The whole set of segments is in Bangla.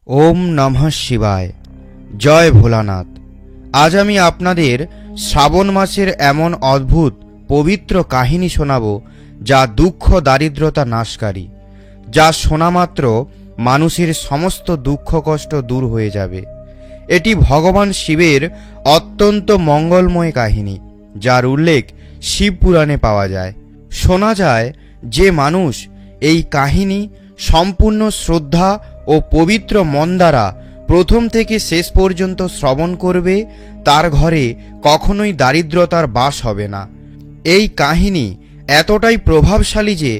ওম নমঃ শিবায়। জয় ভোলানাথ। আজ আমি আপনাদের শ্রাবণ মাসের এমন অদ্ভুত পবিত্র কাহিনী শোনাব যা দুঃখ দারিদ্রতা নাশকারী, যা শোনা মাত্র মানুষের সমস্ত দুঃখ কষ্ট দূর হয়ে যাবে। এটি ভগবান শিবের অত্যন্ত মঙ্গলময় কাহিনী, যার উল্লেখ শিব পুরাণে পাওয়া যায়। শোনা যায় যে মানুষ এই কাহিনী সম্পূর্ণ শ্রদ্ধা ও পবিত্র মন দ্বারা প্রথম থেকে শেষ পর্যন্ত শ্রবণ করবে, তার ঘরে কখনোই দারিদ্রতার বাস হবে না। এই কাহিনী এতটাই প্রভাবশালী যে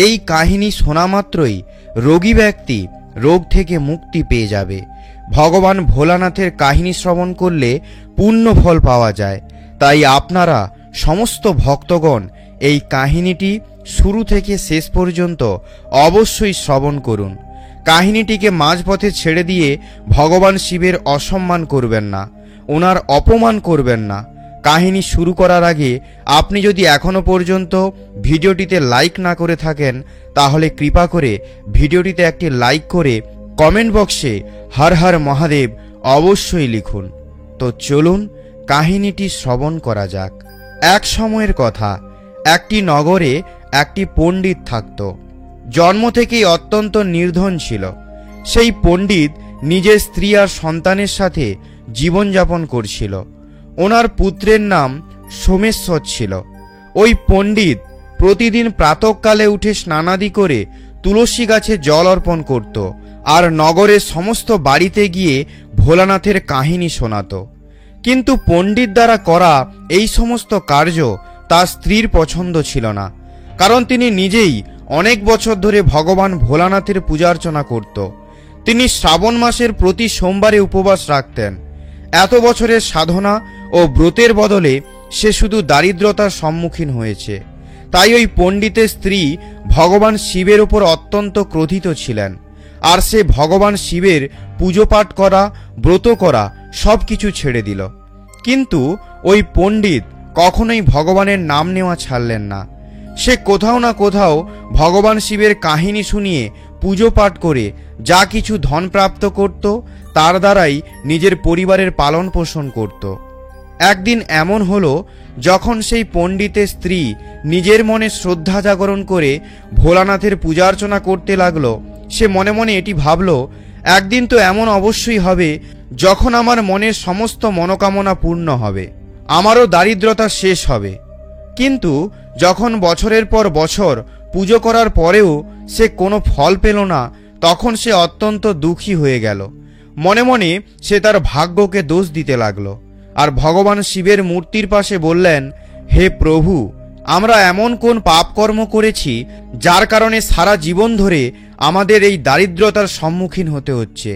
এই কাহিনী শোনা মাত্রই রোগী ব্যক্তি রোগ থেকে মুক্তি পেয়ে যাবে। ভগবান ভোলানাথের কাহিনী শ্রবণ করলে পূর্ণ ফল পাওয়া যায়। তাই আপনারা সমস্ত ভক্তগণ এই কাহিনীটি শুরু থেকে শেষ পর্যন্ত অবশ্যই শ্রবণ করুন। কাহিনীটিকে মাঝপথে ছেড়ে দিয়ে ভগবান শিবের অসম্মান করবেন না, ওনার অপমান করবেন না। কাহিনী শুরু করার আগে আপনি যদি এখনো পর্যন্ত ভিডিওটিতে লাইক না করে থাকেন, তাহলে কৃপা করে ভিডিওটিতে একটি লাইক করে কমেন্ট বক্সে হর হর মহাদেব অবশ্যই লিখুন। তো চলুন কাহিনীটি শ্রবণ করা যাক। এক সময়ের কথা, একটি নগরে একটি পণ্ডিত থাকত। জন্ম থেকেই অত্যন্ত নির্ধন ছিল। সেই পণ্ডিত নিজের স্ত্রী আর সন্তানের সাথে জীবনযাপন করছিল। ওনার পুত্রের নাম সোমেশ্বর ছিল। ওই পণ্ডিত প্রতিদিন প্রাতঃকালে উঠে স্নানাদি করে তুলসী গাছে জল অর্পণ করত আর নগরের সমস্ত বাড়িতে গিয়ে ভোলানাথের কাহিনী শোনাত। কিন্তু পণ্ডিত দ্বারা করা এই সমস্ত কার্য তার স্ত্রীর পছন্দ ছিল না, কারণ তিনি নিজেই অনেক বছর ধরে ভগবান ভোলানাথের পূজার্চনা করত। তিনি শ্রাবণ মাসের প্রতি সোমবারে উপবাস রাখতেন। এত বছরের সাধনা ও ব্রতের বদলে সে শুধু দারিদ্রতার সম্মুখীন হয়েছে। তাই ওই পণ্ডিতের স্ত্রী ভগবান শিবের উপর অত্যন্ত ক্রোধিত ছিলেন, আর সে ভগবান শিবের পুজো পাঠ করা, ব্রত করা সব কিছু ছেড়ে দিল। কিন্তু ওই পণ্ডিত কখনোই ভগবানের নাম নেওয়া ছাড়লেন না। সে কোথাও না কোথাও ভগবান শিবের কাহিনী শুনিয়ে পুজো পাঠ করে যা কিছু ধন প্রাপ্ত করত, তার দ্বারাই নিজের পরিবারের পালন পোষণ করত। একদিন এমন হলো, যখন সেই পণ্ডিতের স্ত্রী নিজের মনে শ্রদ্ধা জাগরণ করে ভোলানাথের পূজার্চনা করতে লাগলো। সে মনে মনে এটি ভাবল, একদিন তো এমন অবশ্যই হবে যখন আমার মনের সমস্ত মনোকামনা পূর্ণ হবে, আমারও দারিদ্রতা শেষ হবে। কিন্তু যখন বছরের পর বছর পুজো করার পরেও সে কোনো ফল পেল না, তখন সে অত্যন্ত দুঃখী হয়ে গেল। মনে মনে সে তার ভাগ্যকে দোষ দিতে লাগলো আর ভগবান শিবের মূর্তির পাশে বললেন, হে প্রভু, আমরা এমন কোন পাপকর্ম করেছি যার কারণে সারা জীবন ধরে আমাদের এই দারিদ্রতার সম্মুখীন হতে হচ্ছে?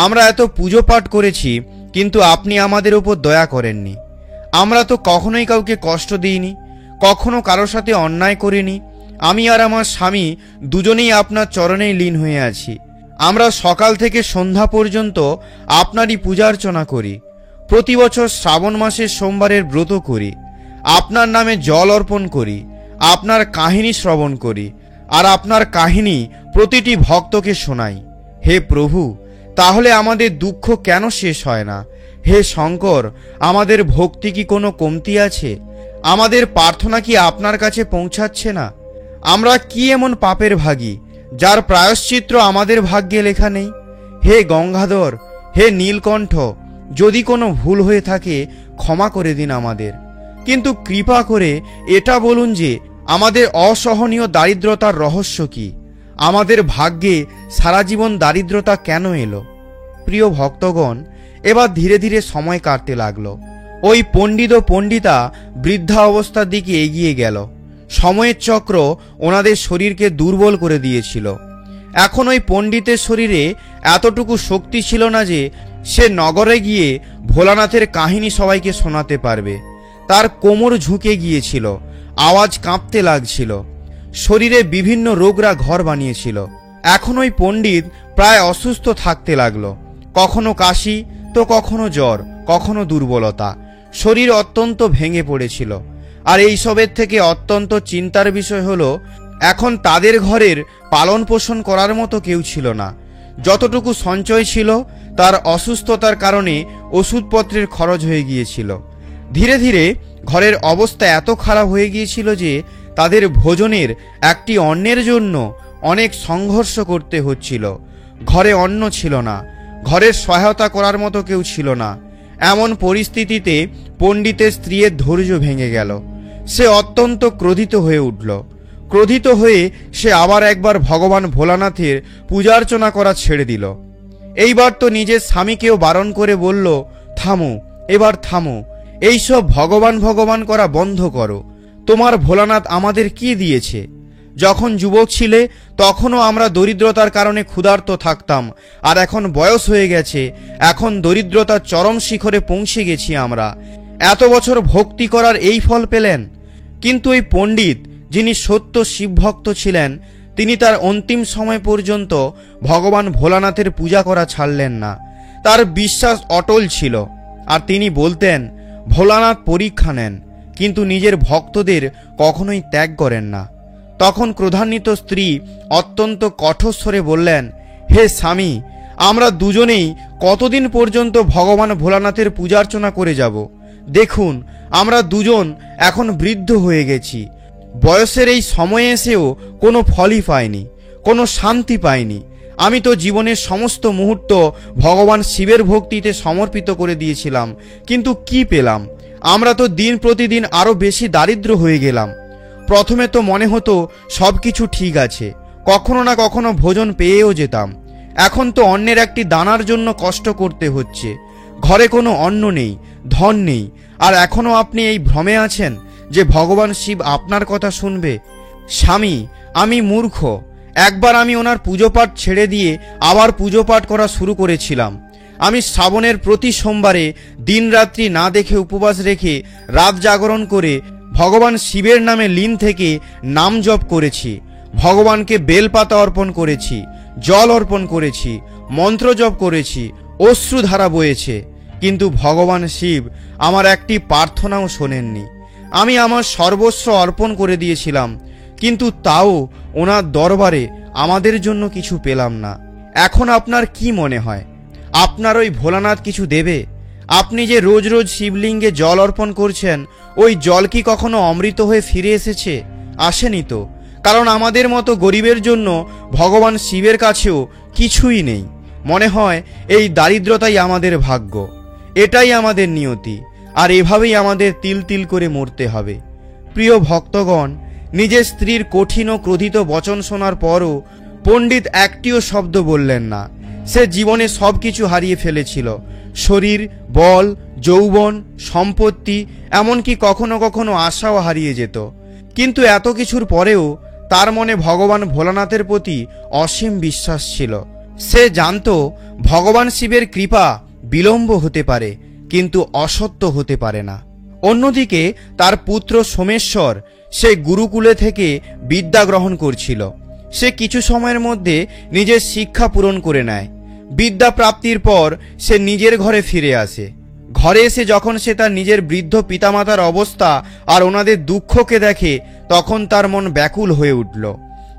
আমরা এত পুজো পাঠ করেছি, কিন্তু আপনি আমাদের উপর দয়া করেননি। আমরা তো কখনোই কাউকে কষ্ট দিইনি, কখনো কারোর সাথে অন্যায় করিনি। আমি আর আমার স্বামী দুজনেই আপনার চরণেই লীন হয়ে আছি। আমরা সকাল থেকে সন্ধ্যা পর্যন্ত আপনারই পূজার্চনা করি। প্রতি বছর শ্রাবণ মাসের সোমবারের ব্রত করি, আপনার নামে জল অর্পণ করি, আপনার কাহিনী শ্রবণ করি, আর আপনার কাহিনী প্রতিটি ভক্তকে শোনাই। হে প্রভু, তাহলে আমাদের দুঃখ কেন শেষ হয় না? হে শঙ্কর, আমাদের ভক্তি কি কোনো কমতি আছে? আমাদের প্রার্থনা কি আপনার কাছে পৌঁছাচ্ছে না? আমরা কি এমন পাপের ভাগী যার প্রায়শ্চিত্র আমাদের ভাগ্যে লেখা নেই? হে গঙ্গাধর, হে নীলকণ্ঠ, যদি কোনো ভুল হয়ে থাকে ক্ষমা করে দিন আমাদের। কিন্তু কৃপা করে এটা বলুন যে আমাদের অসহনীয় দারিদ্রতার রহস্য কি? আমাদের ভাগ্যে সারা জীবন দারিদ্রতা কেন এলো? প্রিয় ভক্তগণ, এবার ধীরে ধীরে সময় কাটতে লাগলো। ওই পণ্ডিত ও পণ্ডিতা বৃদ্ধা অবস্থার দিকে এগিয়ে গেল। সময়ের চক্র ওনাদের শরীরকে দুর্বল করে দিয়েছিল। এখন ওই পণ্ডিতের শরীরে এতটুকু শক্তি ছিল না যে সে নগরে গিয়ে ভোলানাথের কাহিনী সবাইকে শোনাতে পারবে। তার কোমর ঝুঁকে গিয়েছিল, আওয়াজ কাঁপতে লাগছিল, শরীরে বিভিন্ন রোগরা ঘর বানিয়েছিল। এখন ওই পণ্ডিত প্রায় অসুস্থ থাকতে লাগলো। কখনো কাশি তো কখনো জ্বর, কখনো দুর্বলতা, শরীর অত্যন্ত ভেঙে পড়েছিল। আর এইসবের থেকে অত্যন্ত চিন্তার বিষয় হলো, এখন তাদের ঘরের পালন পোষণ করার মতো কেউ ছিল না। যতটুকু সঞ্চয় ছিল তার অসুস্থতার কারণে ওষুধপত্রের খরচ হয়ে গিয়েছিল। ধীরে ধীরে ঘরের অবস্থা এত খারাপ হয়ে গিয়েছিল যে তাদের ভোজনের একটি অন্নের জন্য অনেক সংঘর্ষ করতে হচ্ছিল। ঘরে অন্ন ছিল না, ঘরের সহায়তা করার মতো কেউ ছিল না। এমন পরিস্থিতিতে পণ্ডিতের স্ত্রীর ধৈর্য ভেঙে গেল। সে অত্যন্ত ক্রোধিত হয়ে উঠল। ক্রোধিত হয়ে সে আবার একবার ভগবান ভোলানাথের পূজার্চনা করা ছেড়ে দিল। এইবার তো নিজের স্বামীকেও বারণ করে বলল, থামো, এবার থামো, এইসব ভগবান ভগবান করা বন্ধ করো। তোমার ভোলানাথ আমাদের কি দিয়েছে? যখন যুবক ছিলে তখনও আমরা দরিদ্রতার কারণে ক্ষুধার্ত থাকতাম, আর এখন বয়স হয়ে গেছে, এখন দরিদ্রতার চরম শিখরে পৌঁছে গেছি আমরা। এত বছর ভক্তি করার এই ফল পেলেন। কিন্তু এই পণ্ডিত, যিনি সত্য শিবভক্ত ছিলেন, তিনি তার অন্তিম সময় পর্যন্ত ভগবান ভোলানাথের পূজা করা ছাড়লেন না। তার বিশ্বাস অটল ছিল, আর তিনি বলতেন, ভোলানাথ পরীক্ষা নেন, কিন্তু নিজের ভক্তদের কখনোই ত্যাগ করেন না। তখন ক্রোধান্বিত স্ত্রী অত্যন্ত কঠোর স্বরে বললেন, হে স্বামী, আমরা দুজনেই কতদিন পর্যন্ত ভগবান ভোলানাথের পূজার্চনা করে যাব? দেখুন, আমরা দুজন এখন বৃদ্ধ হয়ে গেছি। বয়সের এই সময়ে এসেও কোনো ফলই পাইনি, কোনো শান্তি পাইনি। আমি তো জীবনের সমস্ত মুহূর্ত ভগবান শিবের ভক্তিতে সমর্পিত করে দিয়েছিলাম, কিন্তু কি পেলাম? আমরা তো দিন প্রতিদিন আরো বেশি দারিদ্র হয়ে গেলাম। প্রথমে তো মনে হতো সব কিছু ঠিক আছে, কখনো না কখনো ভোজন পেয়েও যেতাম। এখন তো অন্যের একটি দানার জন্য কষ্ট করতে হচ্ছে। ঘরে কোনো অন্ন নেই, ধন নেই, আর এখনো আপনি এই ভ্রমে আছেন যে ভগবান শিব আপনার কথা শুনবে। স্বামী, আমি মূর্খ। একবার আমি ওনার পুজোপাঠ ছেড়ে দিয়ে আবার পুজোপাঠ করা শুরু করেছিলাম। আমি শ্রাবণের প্রতি সোমবারে দিনরাত্রি না দেখে উপবাস রেখে রাত জাগরণ করে ভগবান শিবের নামে লীন থেকে নাম জপ করেছি। ভগবানকে বেলপাতা অর্পণ করেছি, জল অর্পণ করেছি, মন্ত্র জপ করেছি, অশ্রুধারা বয়েছে, কিন্তু ভগবান শিব আমার একটি প্রার্থনাও শোনেননি। আমি আমার সর্বস্ব অর্পণ করে দিয়েছিলাম, কিন্তু তাও ওনার দরবারে আমাদের জন্য কিছু পেলাম না। এখন আপনার কি মনে হয়, আপনার ওই ভোলানাথ কিছু দেবে? আপনি যে রোজ রোজ শিবলিঙ্গে জল অর্পণ করছেন, ওই জল কি কখনো অমৃত হয়ে ফিরে এসেছে? আসেনি তো। কারণ আমাদের মতো গরিবের জন্য ভগবান শিবের কাছেও কিছুই নেই। মনে হয় এই দারিদ্রতাই আমাদের ভাগ্য, এটাই আমাদের নিয়তি, আর এভাবেই আমাদের তিল তিল করে মরতে হবে। প্রিয় ভক্তগণ, নিজের স্ত্রীর কঠিন ও ক্রোধিত বচন শোনার পরও পণ্ডিত একটিও শব্দ বললেন না। সে জীবনে সব কিছু হারিয়ে ফেলেছিল, শরীর, বল, যৌবন, সম্পত্তি, এমনকি কখনো কখনো আশাও হারিয়ে যেত। কিন্তু এত কিছুর পরেও তার মনে ভগবান ভোলানাথের প্রতি অসীম বিশ্বাস ছিল। সে জানত ভগবান শিবের কৃপা বিলম্ব হতে পারে, কিন্তু অসত্য হতে পারে না। অন্যদিকে তার পুত্র সোমেশ্বর, সে গুরুকুলে থেকে বিদ্যা গ্রহণ করছিল। সে কিছু সময়ের মধ্যে নিজের শিক্ষা পূরণ করে নেয়। বিদ্যা প্রাপ্তির পর সে নিজের ঘরে ফিরে আসে। ঘরে এসে যখন সে তার নিজের বৃদ্ধ পিতামাতার অবস্থা আর ওনাদের দুঃখকে দেখে, তখন তার মন ব্যাকুল হয়ে উঠল।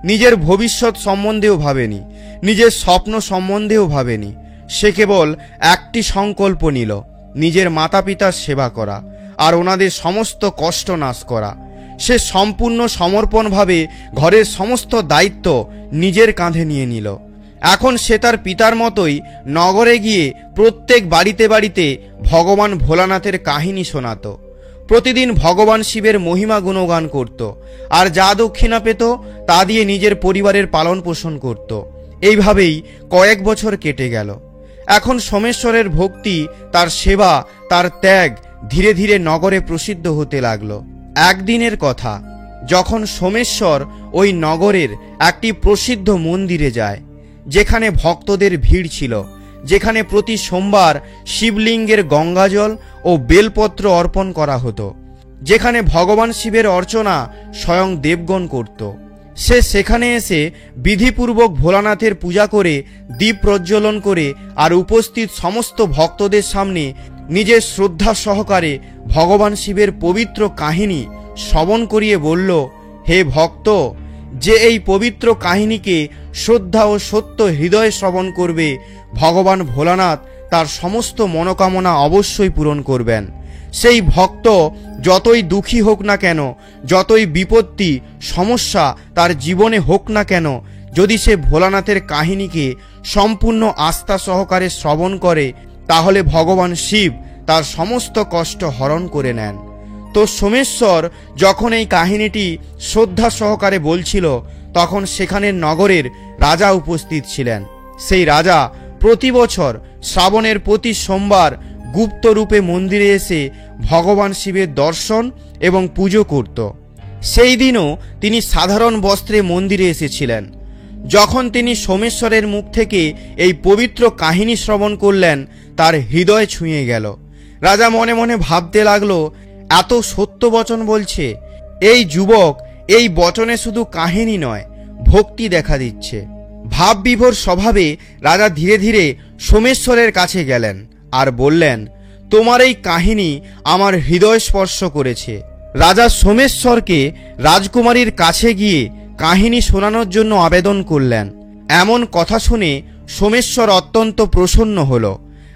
নিজের ভবিষ্যৎ সম্বন্ধেও ভাবেনি, নিজের স্বপ্ন সম্বন্ধেও ভাবেনি। সে কেবল একটি সংকল্প নিল, নিজের মাতা পিতার সেবা করা আর ওনাদের সমস্ত কষ্ট নাশ করা। সে সম্পূর্ণ সমর্পণভাবে ঘরের সমস্ত দায়িত্ব নিজের কাঁধে নিয়ে নিল। এখন সে তার পিতার মতোই নগরে গিয়ে প্রত্যেক বাড়িতে বাড়িতে ভগবান ভোলানাথের কাহিনী শোনাত। প্রতিদিন ভগবান শিবের মহিমা গুণগান করত, আর যা দক্ষিণা পেত তা দিয়ে নিজের পরিবারের পালন পোষণ করত। এইভাবেই কয়েক বছর কেটে গেল। এখন সোমেশ্বরের ভক্তি, তার সেবা, তার ত্যাগ ধীরে ধীরে নগরে প্রসিদ্ধ হতে লাগলো। একদিনের কথা, যখন সোমেশ্বর ওই নগরের একটি প্রসিদ্ধ মন্দিরে যায়, যেখানে ভক্তদের ভিড় ছিল, যেখানে প্রতি সোমবার শিবলিঙ্গের গঙ্গাজল ও বেলপত্র অর্পণ করা হতো, যেখানে ভগবান শিবের অর্চনা স্বয়ং দেবগণ করত। সে সেখানে এসে বিধিপূর্বক ভোলানাথের পূজা করে, দীপ প্রজ্বলন করে, আর উপস্থিত সমস্ত ভক্তদের সামনে নিজের শ্রদ্ধা সহকারে ভগবান শিবের পবিত্র কাহিনী শ্রবণ করিয়ে বলল, হে ভক্ত, যে এই পবিত্র কাহিনীকে শ্রদ্ধা ও সত্য হৃদয়ে শ্রবণ করবে, ভগবান ভোলানাথ তার সমস্ত মনোকামনা অবশ্যই পূরণ করবেন। সেই ভক্ত যতই দুঃখী হোক না কেন, যতই বিপত্তি সমস্যা তার জীবনে হোক না কেন, যদি সে ভোলানাথের কাহিনীকে সম্পূর্ণ আস্থা সহকারে শ্রবণ করে, তাহলে ভগবান শিব তার সমস্ত কষ্ট হরণ করে নেন। তো সোমেশ্বর যখন এই কাহিনীটি শ্রদ্ধা সহকারে বলছিল, তখন সেখানের নগরের রাজা উপস্থিত ছিলেন। সেই রাজা প্রতি বছর শ্রাবণের প্রতি সোমবার গুপ্ত রূপে মন্দিরে এসে ভগবান শিবের দর্শন এবং পুজো করত। সেই দিনও তিনি সাধারণ বস্ত্রে মন্দিরে এসেছিলেন। যখন তিনি সোমেশ্বরের মুখ থেকে এই পবিত্র কাহিনী শ্রবণ করলেন, তার হৃদয় ছুঁয়ে গেল। রাজা মনে মনে ভাবতে লাগলো, এত সত্য বচন বলছে এই যুবক, এই বচনে শুধু কাহিনী নয়, ভক্তি দেখা দিচ্ছে। ভাববিভোর স্বভাবে রাজা ধীরে ধীরে সোমেশ্বরের কাছে গেলেন আর বললেন, তোমার এই কাহিনী আমার হৃদয় স্পর্শ করেছে। রাজা সোমেশ্বরকে রাজকুমারীর কাছে গিয়ে কাহিনী শোনানোর জন্য আবেদন করলেন। এমন কথা শুনে সোমেশ্বর অত্যন্ত প্রসন্ন হল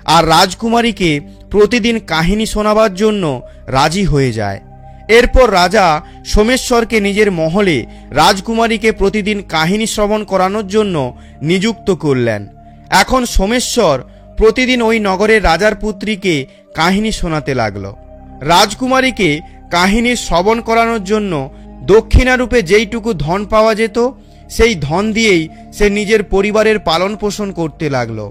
আর রাজকুমারীকে প্রতিদিন কাহিনী শোনাবার জন্য রাজি হয়ে যায়। এরপর রাজা সোমেশ্বরকে নিজের মহলে রাজকুমারীকে প্রতিদিন কাহিনী শ্রবণ করানোর জন্য নিযুক্ত করলেন। এখন সোমেশ্বর প্রতিদিন ওই নগরের রাজার পুত্রীকে কাহিনী শোনাতে লাগলো। রাজকুমারীকে কাহিনী শ্রবণ করানোর জন্য দক্ষিণারূপে যেইটুকু ধন পাওয়া যেত, সেই ধন দিয়েই সে নিজের পরিবারের পালন পোষণ করতে লাগলো।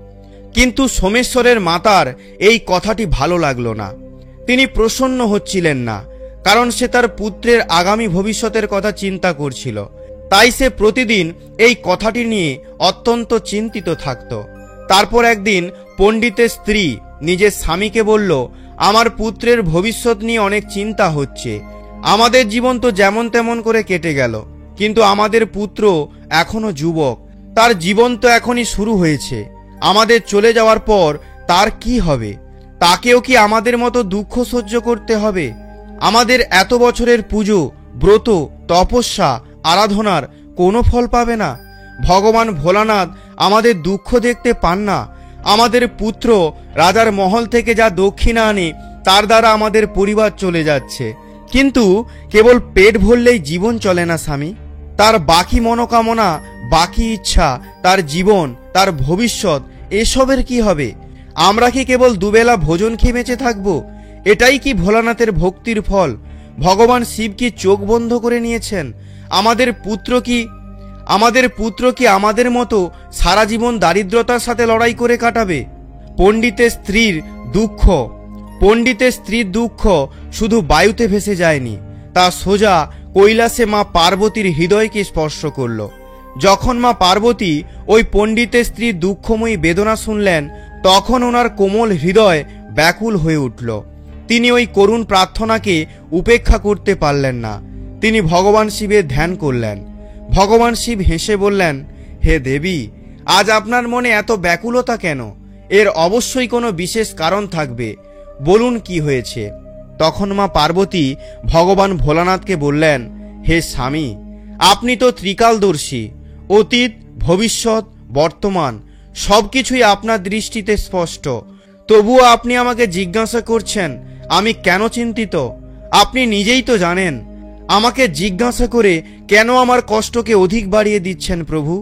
কিন্তু সোমেশ্বরের মাতার এই কথাটি ভালো লাগলো না। তিনি প্রসন্ন হচ্ছিলেন না, কারণ সে তার পুত্রের আগামী ভবিষ্যতের কথা চিন্তা করছিল। তাই সে প্রতিদিন এই কথাটি নিয়ে অত্যন্ত চিন্তিত থাকত। তারপর একদিন পণ্ডিতের স্ত্রী নিজের স্বামীকে বলল, আমার পুত্রের ভবিষ্যৎ নিয়ে অনেক চিন্তা হচ্ছে। আমাদের জীবন তো যেমন তেমন করে কেটে গেল, কিন্তু আমাদের পুত্র এখনো যুবক, তার জীবন তো এখনই শুরু হয়েছে। আমাদের চলে যাওয়ার পর তার কি হবে? তাকেও কি আমাদের মতো দুঃখ সহ্য করতে হবে? আমাদের এত বছরের পুজো, ব্রত, তপস্যা, আরাধনার কোনো ফল পাবে না। ভগবান ভোলানাথ আমাদের দুঃখ দেখতে পান না। আমাদের পুত্র রাজার মহল থেকে যা দক্ষিণা আনে, তার দ্বারা আমাদের পরিবার চলে যাচ্ছে। কিন্তু কেবল পেট ভরলেই জীবন চলে না স্বামী। তার বাকি মনোকামনা, বাকি ইচ্ছা, তার জীবন, তার ভবিষ্যৎ, এসবের কি হবে? আমরা কি কেবল দুবেলা ভোজন খেয়ে বেঁচে থাকবো? এটাই কি ভোলানাথের ভক্তির ফল? ভগবান শিব কি চোখ বন্ধ করে নিয়েছেন? আমাদের পুত্র কি আমাদের মতো সারা জীবন দারিদ্রতার সাথে লড়াই করে কাটাবে? পণ্ডিতের স্ত্রীর দুঃখ শুধু বায়ুতে ভেসে যায়নি, তা সোজা কৈলাসে মা পার্বতীর হৃদয়কে স্পর্শ করল। যখন মা পার্বতী ওই পণ্ডিতের স্ত্রীর দুঃখময়ী বেদনা শুনলেন, তখন ওনার কোমল হৃদয় ব্যাকুল হয়ে উঠল। তিনি ওই করুণ প্রার্থনাকে উপেক্ষা করতে পারলেন না। তিনি ভগবান শিবের ধ্যান করলেন। ভগবান শিব হেসে বললেন, হে দেবী, আজ আপনার মনে এত ব্যাকুলতা কেন? এর অবশ্যই কোনো বিশেষ কারণ থাকবে, বলুন কি হয়েছে? তখন মা পার্বতী ভগবান ভোলানাথকে বললেন, হে স্বামী, আপনি তো ত্রিকালদর্শী, অতীত, ভবিষ্যৎ, বর্তমান সবকিছুই আপনার দৃষ্টিতে স্পষ্ট। তবুও আপনি আমাকে জিজ্ঞাসা করছেন আমি কেন চিন্তিত? আপনি নিজেই তো জানেন। আমাকে জিজ্ঞাসা করে কেন আমার কষ্টকে অধিক বাড়িয়ে দিচ্ছেন প্রভু?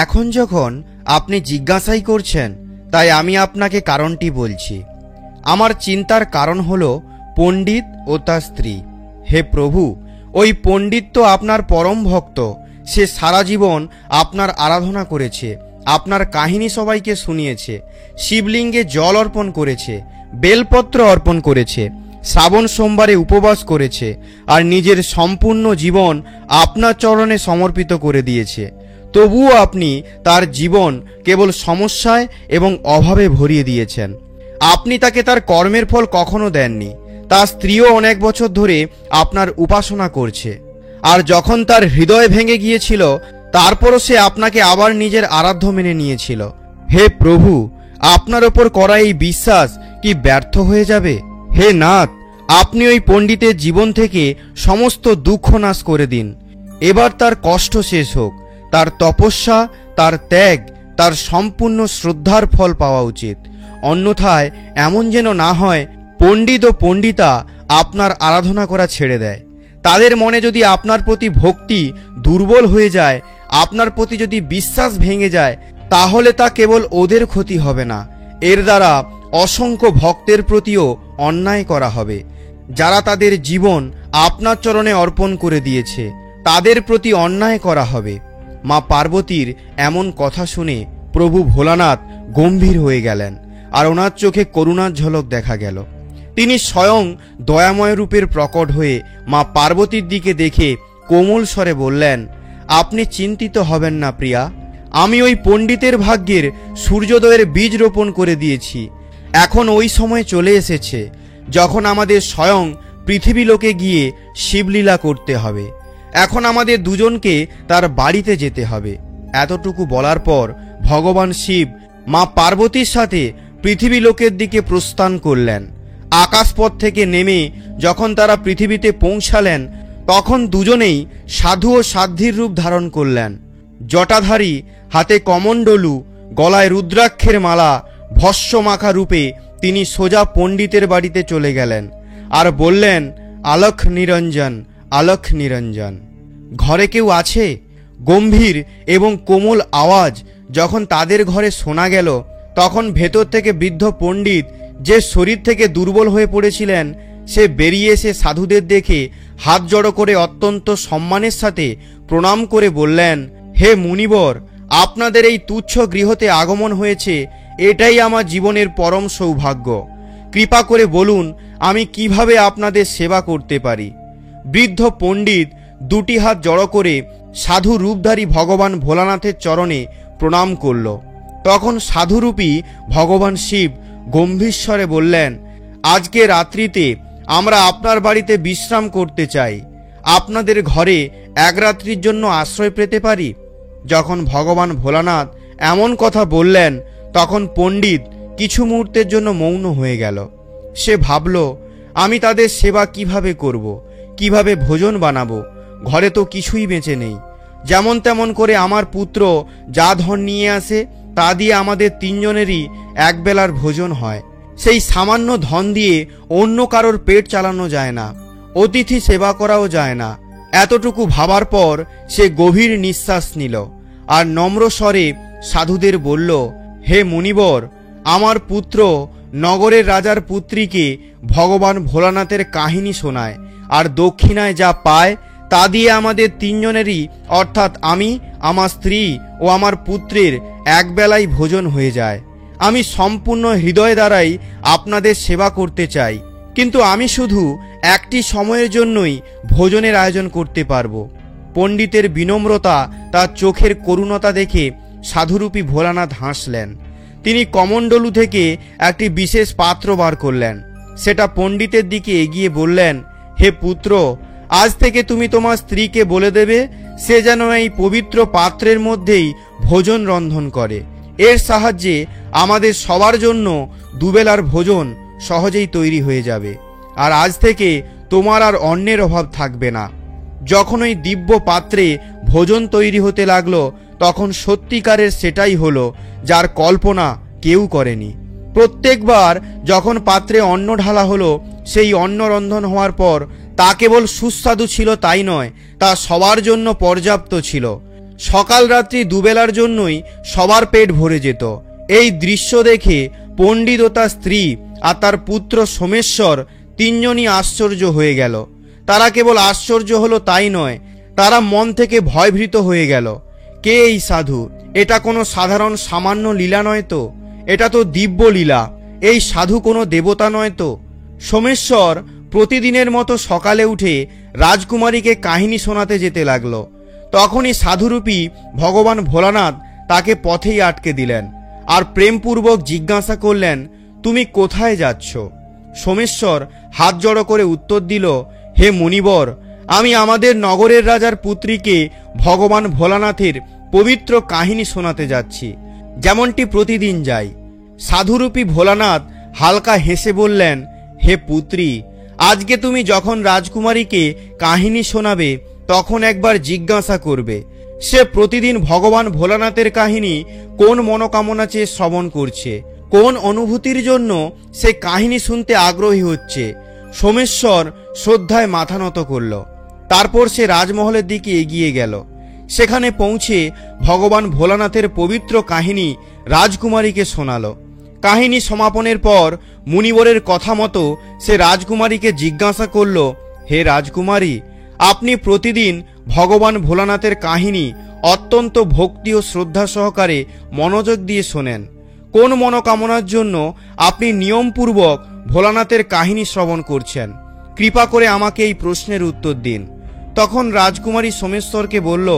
এখন যখন আপনি জিজ্ঞাসাই করছেন, তাই আমি আপনাকে কারণটি বলছি। আমার চিন্তার কারণ হলো পণ্ডিত ও তার স্ত্রী। হে প্রভু, ওই পণ্ডিত তো আপনার পরম ভক্ত। সে সারা জীবন আপনার আরাধনা করেছে, আপনার কাহিনী সবাইকে শুনিয়েছে, শিবলিঙ্গে জল অর্পণ করেছে, বেলপত্র অর্পণ করেছে, শ্রাবণ সোমবারে উপবাস করেছে আর নিজের সম্পূর্ণ জীবন আপনার চরণে সমর্পিত করে দিয়েছে। তবুও আপনি তার জীবন কেবল সমস্যায় এবং অভাবে ভরিয়ে দিয়েছেন। আপনি তাকে তার কর্মের ফল কখনো দেননি। তার স্ত্রীও অনেক বছর ধরে আপনার উপাসনা করছে, আর যখন তার হৃদয় ভেঙে গিয়েছিল, তারপরও সে আপনাকে আবার নিজের আরাধ্য মেনে নিয়েছিল। হে প্রভু, আপনার ওপর করা এই বিশ্বাস কি ব্যর্থ হয়ে যাবে? হে নাথ, আপনি ওই পণ্ডিতের জীবন থেকে সমস্ত দুঃখ নাশ করে দিন। এবার তার কষ্ট শেষ হোক, তার তপস্যা, তার ত্যাগ, তার সম্পূর্ণ শ্রদ্ধার ফল পাওয়া উচিত। অন্যথায় এমন যেন না হয় পণ্ডিত ও পণ্ডিতা আপনার আরাধনা করা ছেড়ে দেয়। তাদের মনে যদি আপনার প্রতি ভক্তি দুর্বল হয়ে যায়, আপনার প্রতি যদি বিশ্বাস ভেঙে যায়, তাহলে তা কেবল ওদের ক্ষতি হবে না, এর দ্বারা অসংখ্য ভক্তের প্রতিও অন্যায় করা হবে, যারা তাদের জীবন আপনার চরণে অর্পণ করে দিয়েছে, তাদের প্রতি অন্যায় করা হবে। মা পার্বতীর এমন কথা শুনে প্রভু ভোলানাথ গম্ভীর হয়ে গেলেন, আর ওনার চোখে করুণার ঝলক দেখা গেল। তিনি স্বয়ং দয়াময় রূপের প্রকট হয়ে মা পার্বতীর দিকে দেখে কোমল স্বরে বললেন, আপনি চিন্তিত হবেন না প্রিয়া, আমি ওই পণ্ডিতের ভাগ্যের সূর্যোদয়ের বীজ রোপণ করে দিয়েছি। এখন ওই সময় চলে এসেছে যখন আমাদের স্বয়ং পৃথিবী লোকে গিয়ে শিবলীলা করতে হবে। এখন আমাদের দুজনকে তার বাড়িতে যেতে হবে। এতটুকু বলার পর ভগবান শিব মা পার্বতীর সাথে পৃথিবী লোকের দিকে প্রস্থান করলেন। আকাশপথ থেকে নেমে যখন তারা পৃথিবীতে পৌঁছালেন, তখন দুজনেই সাধু ও সাধ্বীর রূপ ধারণ করলেন। জটাধারী, হাতে কমণ্ডলু, গলায় রুদ্রাক্ষের মালা, ভস্য মাখা রূপে তিনি সোজা পণ্ডিতের বাড়িতে চলে গেলেন আর বললেন, আলখ নিরঞ্জন, আলখ নিরঞ্জন। ঘরে কেউ আছে? গম্ভীর এবং কোমল আওয়াজ যখন তাদের ঘরে শোনা গেল, তখন ভেতর থেকে বৃদ্ধ পণ্ডিত, যে শরীর থেকে দুর্বল হয়ে পড়েছিলেন, সে বেরিয়ে এসে সাধুদের দেখে হাত জড়ো করে অত্যন্ত সম্মানের সাথে প্রণাম করে বললেন, হে মুনিবর, আপনাদের এই তুচ্ছ গৃহতে আগমন হয়েছে, এটাই আমার জীবনের পরম সৌভাগ্য। কৃপা করে বলুন আমি কিভাবে আপনাদের সেবা করতে পারি। বৃদ্ধ পণ্ডিত দুটি হাত জড়ো করে সাধু রূপধারী ভগবান ভোলানাথের চরণে প্রণাম করল। তখন সাধুরূপী ভগবান শিব গম্ভীর স্বরে বললেন, আজকে রাত্রিতে আমরা আপনার বাড়িতে বিশ্রাম করতে চাই। আপনাদের ঘরে এক রাত্রির জন্য আশ্রয় পেতে পারি? যখন ভগবান ভোলানাথ এমন কথা বললেন, তখন পণ্ডিত কিছু মুহূর্তের জন্য মৌন হয়ে গেল। সে ভাবল, আমি তাদের সেবা কিভাবে করব, কিভাবে ভোজন বানাবো? ঘরে তো কিছুই বেঁচে নেই। যেমন তেমন করে আমার পুত্র যা ধন নিয়ে আসে, তা দিয়ে আমাদের তিনজনেরই একবেলার ভোজন হয়। সেই সামান্য ধন দিয়ে অন্য কারোর পেট চালানো যায় না, অতিথি সেবা করাও যায় না। এতটুকু ভাবার পর সে গভীর নিঃশ্বাস নিল আর নম্র স্বরে সাধুদের বলল, হে মুনিবর, আমার পুত্র নগরের রাজার পুত্রীকে ভগবান ভোলানাথের কাহিনী শোনায়, আর দক্ষিণায় যা পায় তা দিয়ে আমাদের তিনজনেরই, অর্থাৎ আমি, আমার স্ত্রী ও আমার পুত্রের একবেলাই ভোজন হয়ে যায়। আমি সম্পূর্ণ হৃদয় দ্বারাই আপনাদের সেবা করতে চাই, কিন্তু আমি শুধু একটি সময়ের জন্যই ভোজনের আয়োজন করতে পারবো। পণ্ডিতের বিনম্রতা, তার চোখের করুণতা দেখে সাধুরূপী ভোলানাথ হাসলেন। তিনি কমণ্ডলু থেকে একটি বিশেষ পাত্র বার করলেন, সেটা পণ্ডিতের দিকে এগিয়ে বললেন, হে পুত্র, আজ থেকে তুমি তোমার স্ত্রীকে বলে দেবে সে যেন এই পবিত্র পাত্রের মধ্যেই ভোজন রন্ধন করে। এর সাহায্যে আমাদের সবার জন্য দুবেলার ভোজন সহজেই তৈরি হয়ে যাবে, আর আজ থেকে তোমার আর অন্নের অভাব থাকবে না। যখন ওই দিব্য পাত্রে ভোজন তৈরি হতে লাগলো, তখন সত্যিকারের সেটাই হলো যার কল্পনা কেউ করেনি। প্রত্যেকবার যখন পাত্রে অন্ন ঢালা হলো, সেই অন্ন রন্ধন হওয়ার পর তা কেবল সুস্বাদু ছিল তাই নয়, তা সবার জন্য পর্যাপ্ত ছিল। সকাল রাত্রি দুবেলার জন্যই সবার পেট ভরে যেত। এই দৃশ্য দেখে পণ্ডিত ও তার স্ত্রী আর তার পুত্র সোমেশ্বর তিনজনই আশ্চর্য হয়ে গেল। তারা কেবল আশ্চর্য হলো তাই নয়, তারা মন থেকে ভয়ভীত হয়ে গেল। কে এই সাধু? এটা কোনো সাধারণ সামান্য লীলা নয় তো, এটা তো দিব্য লীলা। এই সাধু কোনো দেবতা নয় তো? সোমেশ্বর প্রতিদিনের মতো সকালে উঠে রাজকুমারীকে কাহিনী শোনাতে যেতে লাগলো। তখনই সাধুরূপী ভগবান ভোলানাথ তাকে পথেই আটকে দিলেন আর প্রেমপূর্বক জিজ্ঞাসা করলেন, তুমি কোথায় যাচ্ছ? সোমেশ্বর হাত জড়ো করে উত্তর দিল, হে মুনিবর, আমি আমাদের নগরের রাজার পুত্রীকে ভগবান ভোলানাথের পবিত্র কাহিনী শোনাতে যাচ্ছি, যেমনটি প্রতিদিন যাই। সাধুরূপী ভোলানাথ হালকা হেসে বললেন, হে পুত্রী, আজকে তুমি যখন রাজকুমারীকে কাহিনী শোনাবে, তখন একবার জিজ্ঞাসা করবে সে প্রতিদিন ভগবান ভোলানাথের কাহিনী কোন মনোকামনা চেয়ে শ্রবণ করছে, কোন অনুভূতির জন্য সে কাহিনী শুনতে আগ্রহী হচ্ছে। সোমেশ্বর শ্রদ্ধায় মাথা নত করল। তারপর সে রাজমহলের দিকে এগিয়ে গেল। সেখানে পৌঁছে ভগবান ভোলানাথের পবিত্র কাহিনী রাজকুমারীকে শোনালো। কাহিনী সমাপনের পর মুনিবরের কথা মতো সে রাজকুমারীকে জিজ্ঞাসা করল, হে রাজকুমারী, আপনি প্রতিদিন ভগবান ভোলানাথের কাহিনী অত্যন্ত ভক্তি ও শ্রদ্ধা সহকারে মনোযোগ দিয়ে শোনেন। কোন মনোকামনার জন্য আপনি নিয়মপূর্বক ভোলানাথের কাহিনী শ্রবণ করছেন? কৃপা করে আমাকে এই প্রশ্নের উত্তর দিন। তখন রাজকুমারী সোমেশ্বরকে বলল,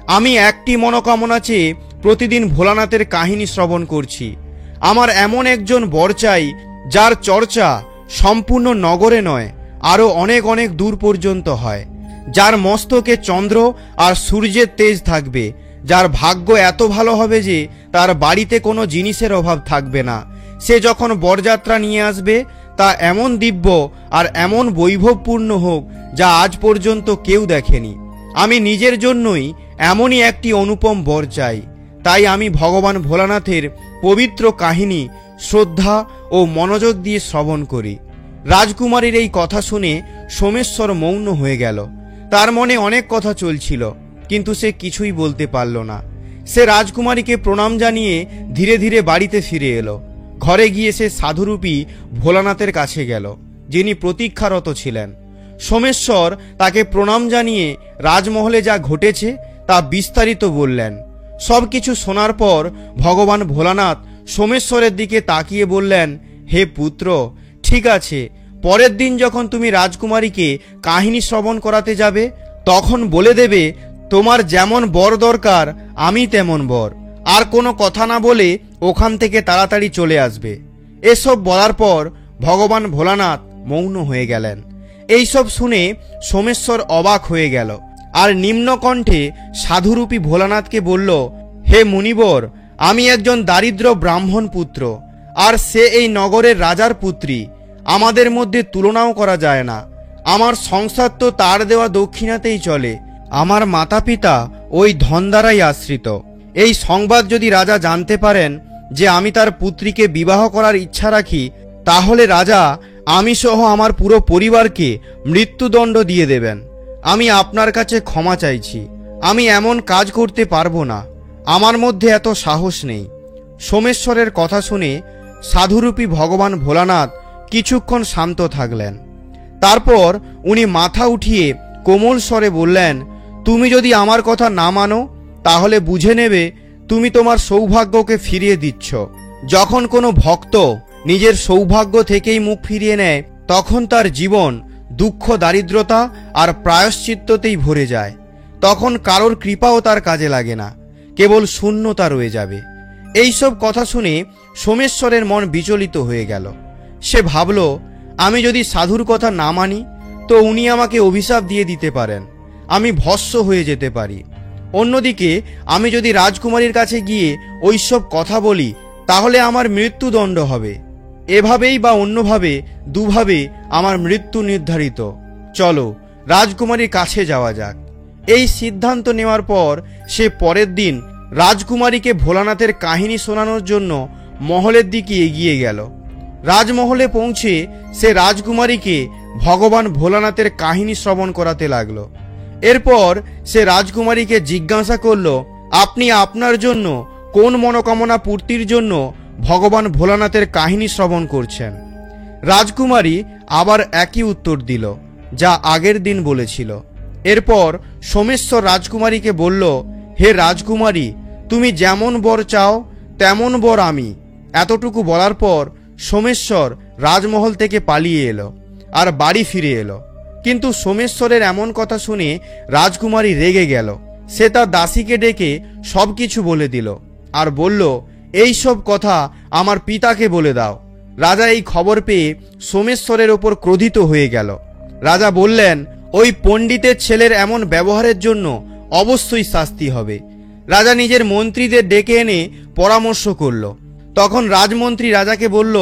আমি একটি মনোকামনা চেয়ে প্রতিদিন ভোলানাথের কাহিনী শ্রবণ করছি। আমার এমন একজন বর চাই যার চর্চা সম্পূর্ণ নগরে নয়, আরও অনেক অনেক দূর পর্যন্ত হয়, যার মস্তকে চন্দ্র আর সূর্যের তেজ থাকবে, যার ভাগ্য এত ভালো হবে যে তার বাড়িতে কোনো জিনিসের অভাব থাকবে না। সে যখন বরযাত্রা নিয়ে আসবে তা এমন দিব্য আর এমন বৈভবপূর্ণ হোক যা আজ পর্যন্ত কেউ দেখেনি। আমি নিজের জন্যই এমনই একটি অনুপম বর চাই। তাই আমি ভগবান ভোলানাথের পবিত্র কাহিনী শ্রদ্ধা ও মনোযোগ দিয়ে শ্রবণ করি। রাজকুমারীর এই কথা শুনে সোমেশ্বর মৌন হয়ে গেল। তার মনে অনেক কথা চলছিল, কিন্তু সে কিছুই বলতে পারল না। সে রাজকুমারীকে প্রণাম জানিয়ে ধীরে ধীরে বাড়িতে ফিরে এলো। ঘরে গিয়ে সে সাধুরূপী ভোলানাথের কাছে গেল, যিনি প্রতীক্ষারত ছিলেন। সোমেশ্বর তাকে প্রণাম জানিয়ে রাজমহলে যা ঘটেছে তা বিস্তারিত বললেন। সবকিছু শোনার পর ভগবান ভোলানাথ সোমেশ্বরের দিকে তাকিয়ে বললেন, হে পুত্র, ঠিক আছে, পরের দিন যখন তুমি রাজকুমারীকে কাহিনী শ্রবণ করাতে যাবে তখন বলে দেবে তোমার যেমন বর দরকার আমি তেমন বর, আর কোনো কথা না বলে ওখান থেকে তাড়াতাড়ি চলে আসবে। এসব বলার পর ভগবান ভোলানাথ মৌন হয়ে গেলেন। এইসব শুনে সোমেশ্বর অবাক হয়ে গেল আর নিম্নকণ্ঠে সাধুরূপী ভোলানাথকে বলল, হে মুনিবর, আমি একজন দারিদ্র ব্রাহ্মণ পুত্র, আর সে এই নগরের রাজার পুত্রী। আমাদের মধ্যে তুলনাও করা যায় না। আমার সংসার তো তার দেওয়া দক্ষিণাতেই চলে। আমার মাতা পিতা ওই ধন দ্বারাই আশ্রিত। এই সংবাদ যদি রাজা জানতে পারেন যে আমি তার পুত্রীকে বিবাহ করার ইচ্ছা রাখি, তাহলে রাজা আমি সহ আমার পুরো পরিবারকে মৃত্যুদণ্ড দিয়ে দেবেন। আমি আপনার কাছে ক্ষমা চাইছি। আমি এমন কাজ করতে পারবো না। আমার মধ্যে এত সাহস নেই। সোমেশ্বরের কথা শুনে সাধুরূপী ভগবান ভোলানাথ কিছুক্ষণ শান্ত থাকলেন। তারপর উনি মাথা উঠিয়ে কোমল স্বরে বললেন, তুমি যদি আমার কথা না মানো তাহলে বুঝে নেবে তুমি তোমার সৌভাগ্যকে ফিরিয়ে দিচ্ছ। যখন কোনো ভক্ত নিজের সৌভাগ্য থেকেই মুখ ফিরিয়ে নেয় তখন তার জীবন দুঃখ, দারিদ্রতা আর প্রায়শ্চিত্ততেই ভরে যায়। তখন কারোর কৃপাও তার কাজে লাগে না, কেবল শূন্যতা রয়ে যাবে। এইসব কথা শুনে সোমেশ্বরের মন বিচলিত হয়ে গেল। সে ভাবল, আমি যদি সাধুর কথা না মানি তো উনি আমাকে অভিশাপ দিয়ে দিতে পারেন, আমি ভস্ম হয়ে যেতে পারি। অন্যদিকে আমি যদি রাজকুমারীর কাছে গিয়ে ওইসব কথা বলি তাহলে আমার মৃত্যুদণ্ড হবে। এভাবেই বা অন্যভাবে দুভাবে আমার মৃত্যু নির্ধারিত। চলো রাজকুমারীর কাছে যাওয়া যাক। এই সিদ্ধান্ত নেওয়ার পর সে পরের দিন রাজকুমারীকে ভোলানাথের কাহিনী শোনানোর জন্য মহলের দিকে এগিয়ে গেল। রাজমহলে পৌঁছে সে রাজকুমারীকে ভগবান ভোলানাথের কাহিনী শ্রবণ করাতে লাগল। এরপর সে রাজকুমারীকে জিজ্ঞাসা করল, আপনি আপনার জন্য কোন মনোকামনা পূর্তির জন্য ভগবান ভোলানাথের কাহিনী শ্রবণ করছেন? রাজকুমারী আবার একই উত্তর দিল যা আগের দিন বলেছিল। এরপর সোমেশ্বর রাজকুমারীকে বলল, হে রাজকুমারী, তুমি যেমন বর চাও তেমন বর আমি। এতটুকু বলার পর সোমেশ্বর রাজমহল থেকে পালিয়ে এলো আর বাড়ি ফিরে এলো। কিন্তু সোমেশ্বরের এমন কথা শুনে রাজকুমারী রেগে গেল। সে তার দাসীকে ডেকে সবকিছু বলে দিল আর বলল, এই সব কথা আমার পিতাকে বলে দাও। রাজা এই খবর পেয়ে সোমেশ্বরের ওপর ক্রোধিত হয়ে গেল। রাজা বললেন, ওই পণ্ডিতের ছেলের এমন ব্যবহারের জন্য অবশ্যই শাস্তি হবে। রাজা নিজের মন্ত্রীদের ডেকে এনে পরামর্শ করল। তখন রাজমন্ত্রী রাজাকে বলল,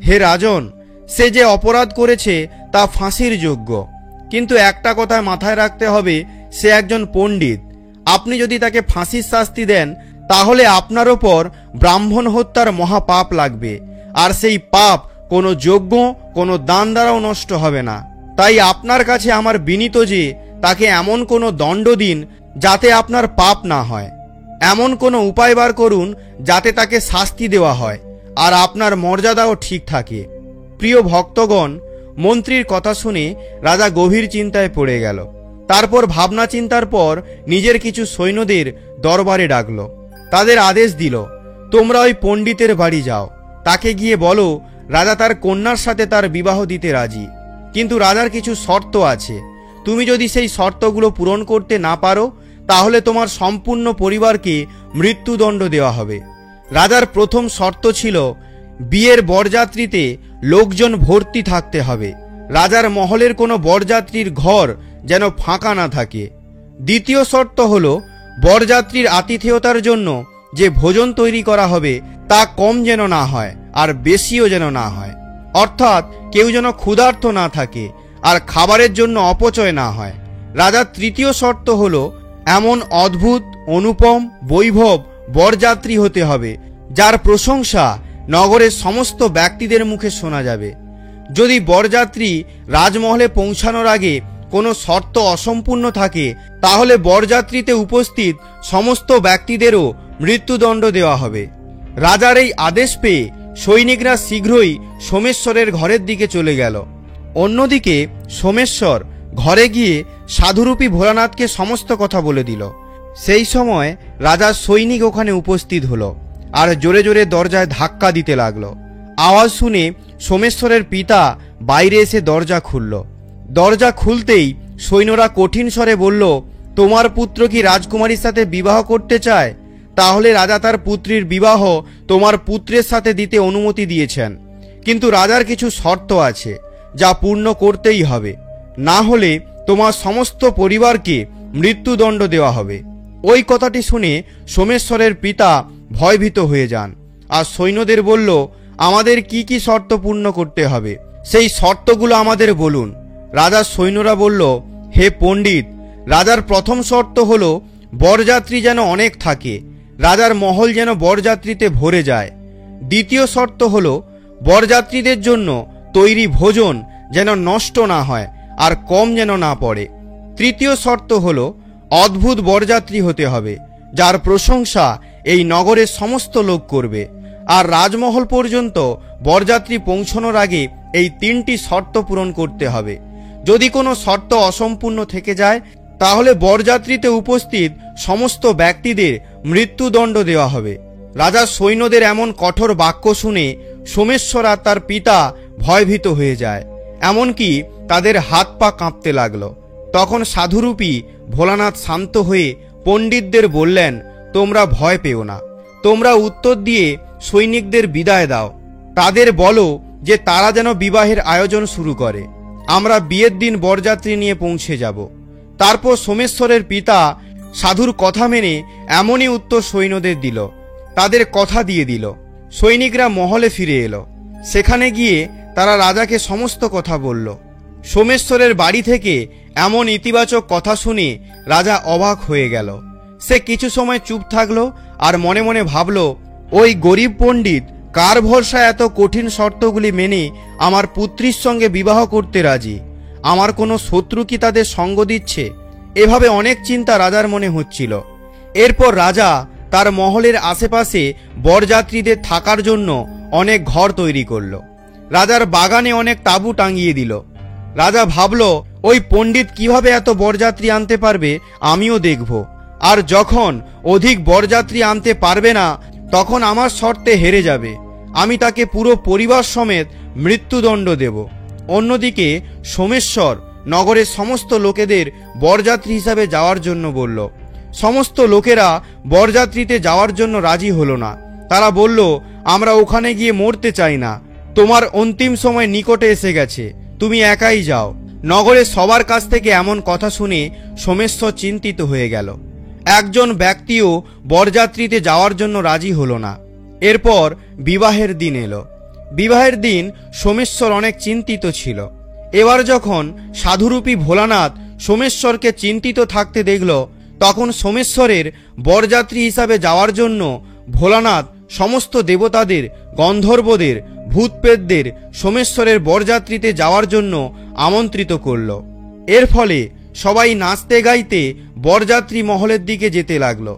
হে রাজন, সে যে অপরাধ করেছে তা ফাঁসির যোগ্য, কিন্তু একটা কথা মাথায় রাখতে হবে, সে একজন পণ্ডিত। আপনি যদি তাকে ফাঁসির শাস্তি দেন তাহলে আপনার ওপর ব্রাহ্মণ হত্যার মহাপাপ লাগবে, আর সেই পাপ কোনো যজ্ঞ কোনো দান দ্বারাও নষ্ট হবে না। তাই আপনার কাছে আমার বিনীত যে তাকে এমন কোনো দণ্ড দিন যাতে আপনার পাপ না হয়, এমন কোনো উপায় বার করুন যাতে তাকে শাস্তি দেওয়া হয় আর আপনার মর্যাদাও ঠিক থাকে। প্রিয় ভক্তগণ, মন্ত্রীর কথা শুনে রাজা গভীর চিন্তায় পড়ে গেল। তারপর ভাবনা চিন্তার পর নিজের কিছু সৈন্যদের দরবারে ডাকল। তাদের আদেশ দিল, তোমরা ওই পণ্ডিতের বাড়ি যাও, তাকে গিয়ে বলো রাজা তার কন্যার সাথে তার বিবাহ দিতে রাজি, কিন্তু রাজার কিছু শর্ত আছে। তুমি যদি সেই শর্তগুলো পূরণ করতে না পারো তাহলে তোমার সম্পূর্ণ পরিবারকে মৃত্যুদণ্ড দেওয়া হবে। রাজার প্রথম শর্ত ছিল বিয়ের বরযাত্রীতে লোকজন ভর্তি থাকতে হবে। রাজার মহলের কোনো বরযাত্রীর ঘর যেন ফাঁকা না থাকে। দ্বিতীয় শর্ত হল বরযাত্রীর আতিথেয়তার জন্য যে ভোজন তৈরি করা হবে তা কম যেন না হয় আর বেশিও যেন না হয়, অর্থাৎ কেউ যেন ক্ষুধার্ত না থাকে আর খাবারের জন্য অপচয় না হয়। রাজার তৃতীয় শর্ত হল এমন অদ্ভুত অনুপম বৈভব বরযাত্রী হতে হবে যার প্রশংসা নগরের সমস্ত ব্যক্তিদের মুখে শোনা যাবে। যদি বরযাত্রী রাজমহলে পৌঁছানোর আগে কোনো শর্ত অসম্পূর্ণ থাকে তাহলে বরযাত্রীতে উপস্থিত সমস্ত ব্যক্তিদেরও মৃত্যুদণ্ড দেওয়া হবে। রাজার এই আদেশ পেয়ে সৈনিকরা শীঘ্রই সোমেশ্বরের ঘরের দিকে চলে গেল। অন্যদিকে সোমেশ্বর ঘরে গিয়ে সাধুরূপী ভোলানাথকে সমস্ত কথা বলে দিল। সেই সময় রাজার সৈনিক ওখানে উপস্থিত হলো আর জোরে জোরে দরজায় ধাক্কা দিতে লাগলো। আওয়াজ শুনে সোমেশ্বরের পিতা বাইরে এসে দরজা খুলল। দরজা খুলতেই সৈন্যরা কঠিন স্বরে বলল, তোমার পুত্র কি রাজকুমারীর সাথে বিবাহ করতে চায়? তাহলে রাজা তার পুত্রীর বিবাহ তোমার পুত্রের সাথে দিতে অনুমতি দিয়েছেন, কিন্তু রাজার কিছু শর্ত আছে যা পূর্ণ করতেই হবে, না হলে তোমার সমস্ত পরিবারকে মৃত্যুদণ্ড দেওয়া হবে। ওই কথাটি শুনে সোমেশ্বরের পিতা ভয়ভীত হয়ে যান আর সৈন্যদের বলল, আমাদের কি কি শর্ত পূর্ণ করতে হবে সেই শর্তগুলো আমাদের বলুন। রাজার সৈন্যরা বলল, হে পণ্ডিত, রাজার প্রথম শর্ত হল বরযাত্রী যেন অনেক থাকে, রাজার মহল যেন বরযাত্রীতে ভরে যায়। দ্বিতীয় শর্ত হল বরযাত্রীদের জন্য তৈরি ভোজন যেন নষ্ট না হয় আর কম যেন না পড়ে। তৃতীয় শর্ত হল অদ্ভুত বরযাত্রী হতে হবে যার প্রশংসা এই নগরের সমস্ত লোক করবে। আর রাজমহল পর্যন্ত বরযাত্রী পৌঁছানোর আগে এই তিনটি শর্ত পূরণ করতে হবে। যদি কোনো শর্ত অসম্পূর্ণ থেকে যায় তাহলে বরযাত্রীতে উপস্থিত সমস্ত ব্যক্তিদের মৃত্যুদণ্ড দেওয়া হবে। রাজার সৈন্যদের এমন কঠোর বাক্য শুনে সোমেশ্বর আর তার পিতা ভয়ভীত হয়ে যায়, এমনকি তাদের হাত পা কাঁপতে লাগলো। তখন সাধুরূপী ভোলানাথ শান্ত হয়ে পণ্ডিতদের বললেন, তোমরা ভয় পেও না, তোমরা উত্তর দিয়ে সৈনিকদের বিদায় দাও, তাদের বলো যে তারা যেন বিবাহের আয়োজন শুরু করে, আমরা বিয়ের দিন বরযাত্রী নিয়ে পৌঁছে যাব। তারপর সোমেশ্বরের পিতা সাধুর কথা মেনে এমনই উত্তর সৈন্যদের দিল, তাদের কথা দিয়ে দিল। সৈনিকরা মহলে ফিরে এলো। সেখানে গিয়ে তারা রাজাকে সমস্ত কথা বলল। সোমেশ্বরের বাড়ি থেকে এমন ইতিবাচক কথা শুনে রাজা অবাক হয়ে গেল। সে কিছু সময় চুপ থাকলো আর মনে মনে ভাবল, ওই গরিব পণ্ডিত কার ভরসায় এত কঠিন শর্তগুলি মেনে আমার পুত্রীর সঙ্গে বিবাহ করতে রাজি? আমার কোনো শত্রু কি তাদের সঙ্গ দিচ্ছে? এভাবে অনেক চিন্তা রাজার মনে হচ্ছিল। এরপর রাজা তার মহলের আশেপাশে বরযাত্রীদের থাকার জন্য অনেক ঘর তৈরি করল। রাজার বাগানে অনেক তাঁবু টাঙিয়ে দিল। রাজা ভাবল, ওই পণ্ডিত কিভাবে এত বরযাত্রী আনতে পারবে আমিও দেখব, আর যখন অধিক বরযাত্রী আনতে পারবে না তখন আমার শর্তে হেরে যাবে, আমি তাকে পুরো পরিবার সমেত মৃত্যুদণ্ড দেব। অন্যদিকে সোমেশ্বর নগরের সমস্ত লোকেদের বরযাত্রী হিসাবে যাওয়ার জন্য বলল। সমস্ত লোকেরা বরযাত্রীতে যাওয়ার জন্য রাজি হলো না। তারা বলল, আমরা ওখানে গিয়ে মরতে চাই না, তোমার অন্তিম সময় নিকটে এসে গেছে, তুমি একাই যাও। নগরের সবার কাছ থেকে এমন কথা শুনে সোমেশ্বর চিন্তিত হয়ে গেল। একজন ব্যক্তিও বরযাত্রীতে যাওয়ার জন্য রাজি হলো না। এরপর বিবাহের দিন এলো। বিবাহের দিন সোমেশ্বর অনেক চিন্তিত ছিল। এবার যখন সাধুরূপী ভোলানাথ সোমেশ্বরকে চিন্তিত থাকতে দেখল, তখন সোমেশ্বরের বরযাত্রী হিসাবে যাওয়ার জন্য ভোলানাথ সমস্ত দেবতাদের, গন্ধর্বদের, ভূতপ্রেতদের সোমেশ্বরের বরযাত্রীতে যাওয়ার জন্য আমন্ত্রিত করল। এর ফলে সবাই নাচতে গাইতে বরযাত্রী মহলের দিকে যেতে লাগলো।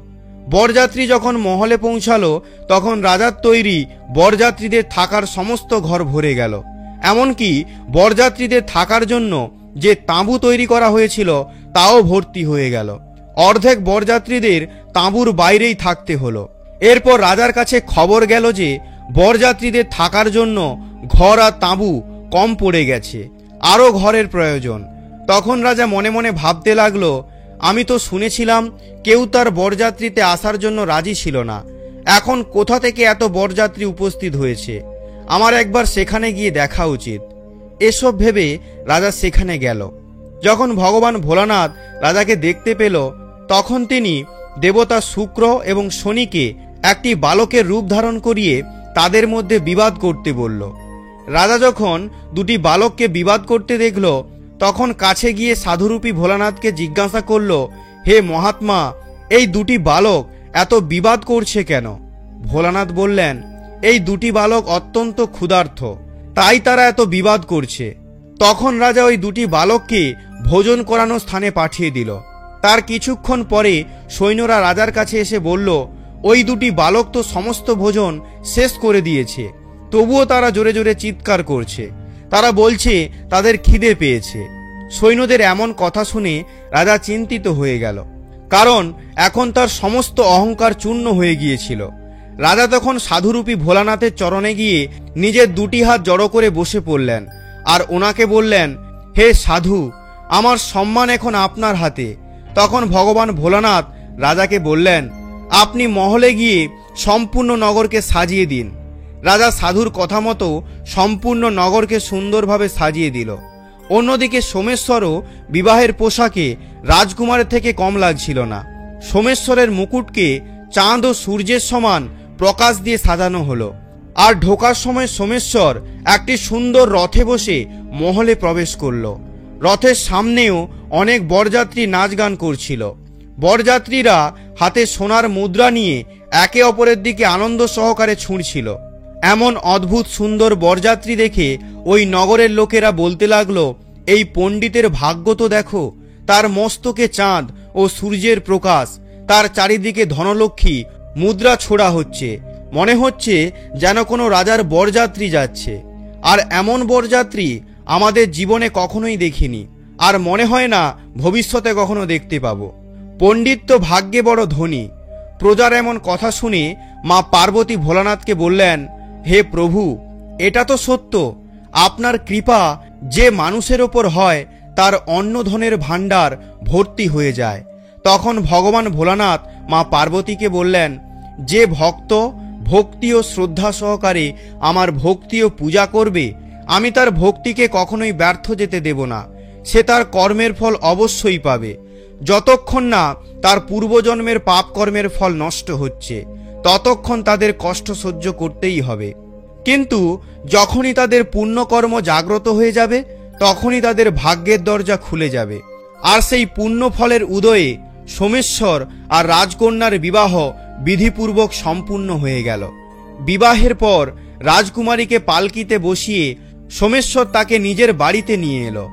বরযাত্রী যখন মহলে পৌঁছালো, তখন রাজার তৈরি বরযাত্রীদের থাকার সমস্ত ঘর ভরে গেল। এমনকি বরযাত্রীদের থাকার জন্য যে তাঁবু তৈরি করা হয়েছিল তাও ভর্তি হয়ে গেল। অর্ধেক বরযাত্রীদের তাঁবুর বাইরেই থাকতে হলো। এরপর রাজার কাছে খবর গেল যে বরযাত্রীদের থাকার জন্য ঘর আর তাঁবু কম পড়ে গেছে, আরও ঘরের প্রয়োজন। তখন রাজা মনে মনে ভাবতে লাগলো, আমি তো শুনেছিলাম কেউ তার বরযাত্রীতে আসার জন্য রাজি ছিল না, এখন কোথা থেকে এত বরযাত্রী উপস্থিত হয়েছে, আমার একবার সেখানে গিয়ে দেখা উচিত। এসব ভেবে রাজা সেখানে গেল। যখন ভগবান ভোলানাথ রাজাকে দেখতে পেল, তখন তিনি দেবতা শুক্র এবং শনিকে একটি বালকের রূপ ধারণ করিয়ে তাদের মধ্যে বিবাদ করতে বলল। রাজা যখন দুটি বালককে বিবাদ করতে দেখল, তখন কাছে গিয়ে সাধুরূপী ভোলানাথকে জিজ্ঞাসা করল, হে মহাত্মা, এই দুটি বালক এত বিবাদ করছে কেন? ভোলানাথ বললেন, এই দুটি বালক অত্যন্ত ক্ষুধার্ত, তাই তারা এত বিবাদ করছে। তখন রাজা ওই দুটি বালককে ভোজন করানো স্থানে পাঠিয়ে দিল। তার কিছুক্ষণ পরে সৈন্যরা রাজার কাছে এসে বলল, ওই দুটি বালক তো সমস্ত ভোজন শেষ করে দিয়েছে, তবুও তারা জোরে জোরে চিৎকার করছে, তারা বলছে তাদের খিদে পেয়েছে। সৈন্যদের এমন কথা শুনে রাজা চিন্তিত হয়ে গেল, কারণ এখন তার সমস্ত অহংকার চূর্ণ হয়ে গিয়েছিল। রাজা তখন সাধুরূপী ভোলানাথের চরণে গিয়ে নিজের দুটি হাত জড়ো করে বসে পড়লেন আর ওনাকে বললেন, হে সাধু, আমার সম্মান এখন আপনার হাতে। তখন ভগবান ভোলানাথ রাজাকে বললেন, আপনি মহলে গিয়ে সম্পূর্ণ নগরকে সাজিয়ে দিন। রাজা সাধুর কথা মতো সম্পূর্ণ নগরকে সুন্দরভাবে সাজিয়ে দিল। অন্যদিকে সোমেশ্বরও বিবাহের পোশাকে রাজকুমারের থেকে কম লাগছিল না। সোমেশ্বরের মুকুটকে চাঁদ ও সূর্যের সমান প্রকাশ দিয়ে সাজানো হলো। আর ঢোকার সময় সোমেশ্বর একটি সুন্দর রথে বসে মহলে প্রবেশ করল। রথের সামনেও অনেক বরযাত্রী নাচ গান করছিল। বরযাত্রীরা হাতে সোনার মুদ্রা নিয়ে একে অপরের দিকে আনন্দ সহকারে ছুঁড়ছিল। এমন অদ্ভুত সুন্দর বরযাত্রী দেখে ওই নগরের লোকেরা বলতে লাগলো, এই পণ্ডিতের ভাগ্য তো দেখো, তার মস্তকে চাঁদ ও সূর্যের প্রকাশ, তার চারিদিকে ধনলক্ষ্মী মুদ্রা ছোড়া হচ্ছে, মনে হচ্ছে যেন কোনো রাজার বরযাত্রী যাচ্ছে। আর এমন বরযাত্রী আমাদের জীবনে কখনোই দেখিনি, আর মনে হয় না ভবিষ্যতে কখনো দেখতে পাবো। পণ্ডিত তো ভাগ্যে বড় ধনী। প্রজার এমন কথা শুনে মা পার্বতী ভোলানাথকে বললেন, হে প্রভু, এটা তো সত্য, আপনার কৃপা যে মানুষের ওপর হয় তার অন্নধনের ভাণ্ডার ভর্তি হয়ে যায়। তখন ভগবান ভোলানাথ মা পার্বতীকে বললেন, যে ভক্ত ভক্তি ও শ্রদ্ধা সহকারে আমার ভক্তি ও পূজা করবে, আমি তার ভক্তিকে কখনোই ব্যর্থ যেতে দেব না। সে তার কর্মের ফল অবশ্যই পাবে। যতক্ষণ না তার পূর্বজন্মের পাপ কর্মের ফল নষ্ট হচ্ছে, ততক্ষণ তাদের কষ্ট সহ্য করতেই হবে। কিন্তু যখনই তাদের পুণ্যকর্ম জাগ্রত হয়ে যাবে, তখনই তাদের ভাগ্যের দরজা খুলে যাবে। আর সেই পুণ্য ফলের উদয়ে সোমেশ্বর আর রাজকন্যার বিবাহ বিধিপূর্বক সম্পূর্ণ হয়ে গেল। বিবাহের পর রাজকুমারীকে পালকিতে বসিয়ে সোমেশ্বর তাকে নিজের বাড়িতে নিয়ে এলো।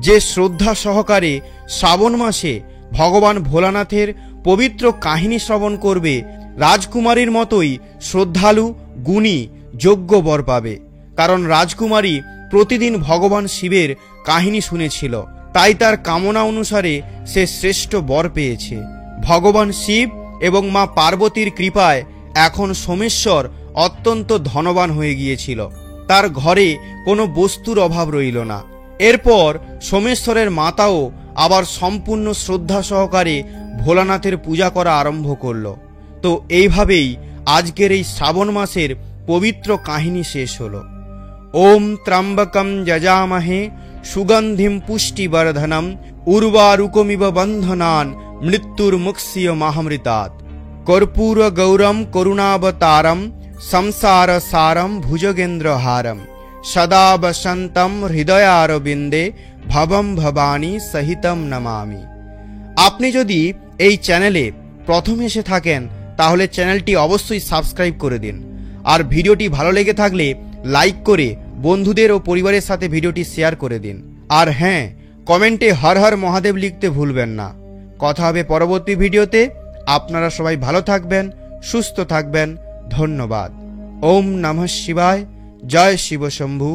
যে শ্রদ্ধা সহকারে শ্রাবণ মাসে ভগবান ভোলানাথের পবিত্র কাহিনী শ্রবণ করবে, রাজকুমারীর মতোই শ্রদ্ধালু, গুণী, যোগ্য বর পাবে। কারণ রাজকুমারী প্রতিদিন ভগবান শিবের কাহিনী শুনেছিল, তাই তার কামনা অনুসারে সে শ্রেষ্ঠ বর পেয়েছে। ভগবান শিব এবং মা পার্বতীর কৃপায় এখন সোমেশ্বর অত্যন্ত ধনবান হয়ে গিয়েছিল। তার ঘরে কোনো বস্তুর অভাব রইল না। এরপর সোমেশ্বরের মাতাও আবার সম্পূর্ণ শ্রদ্ধা সহকারে ভোলানাথের পূজা করা আরম্ভ করল। তো এইভাবেই আজকের এই শ্রাবণ মাসের পবিত্র কাহিনী শেষ হলো। ওম ত্র্যম্বকম যজামহে সুগন্ধিম পুষ্টিবর্ধনম উর্বারুকমিব বন্ধনান মৃত্যুর্মুক্ষীয় মাহামৃতাৎ। কর্পূর গৌরম করুণাবতারম সংসার সারম ভুজগেন্দ্রহারম সদা বসন্তম হৃদয়ারবিন্দে ভবম ভবানী সহিতম নমামি। আপনি যদি এই চ্যানেলে প্রথম এসে থাকেন তাহলে চ্যানেলটি অবশ্যই সাবস্ক্রাইব করে দিন। আর ভিডিওটি ভালো লেগে থাকলে লাইক করে বন্ধুদের ও পরিবারের সাথে ভিডিওটি শেয়ার করে দিন। আর হ্যাঁ, কমেন্টে হর হর মহাদেব লিখতে ভুলবেন না। কথা হবে পরবর্তী ভিডিওতে। আপনারা সবাই ভালো থাকবেন, সুস্থ থাকবেন। ধন্যবাদ। ওম নমঃ শিবায়। জয় শিব শম্ভু।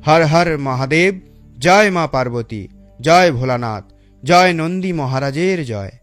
হর হর মহাদেব। জয় মা পার্বতী। জয় ভোলানাথ। জয় নন্দী মহারাজের জয়।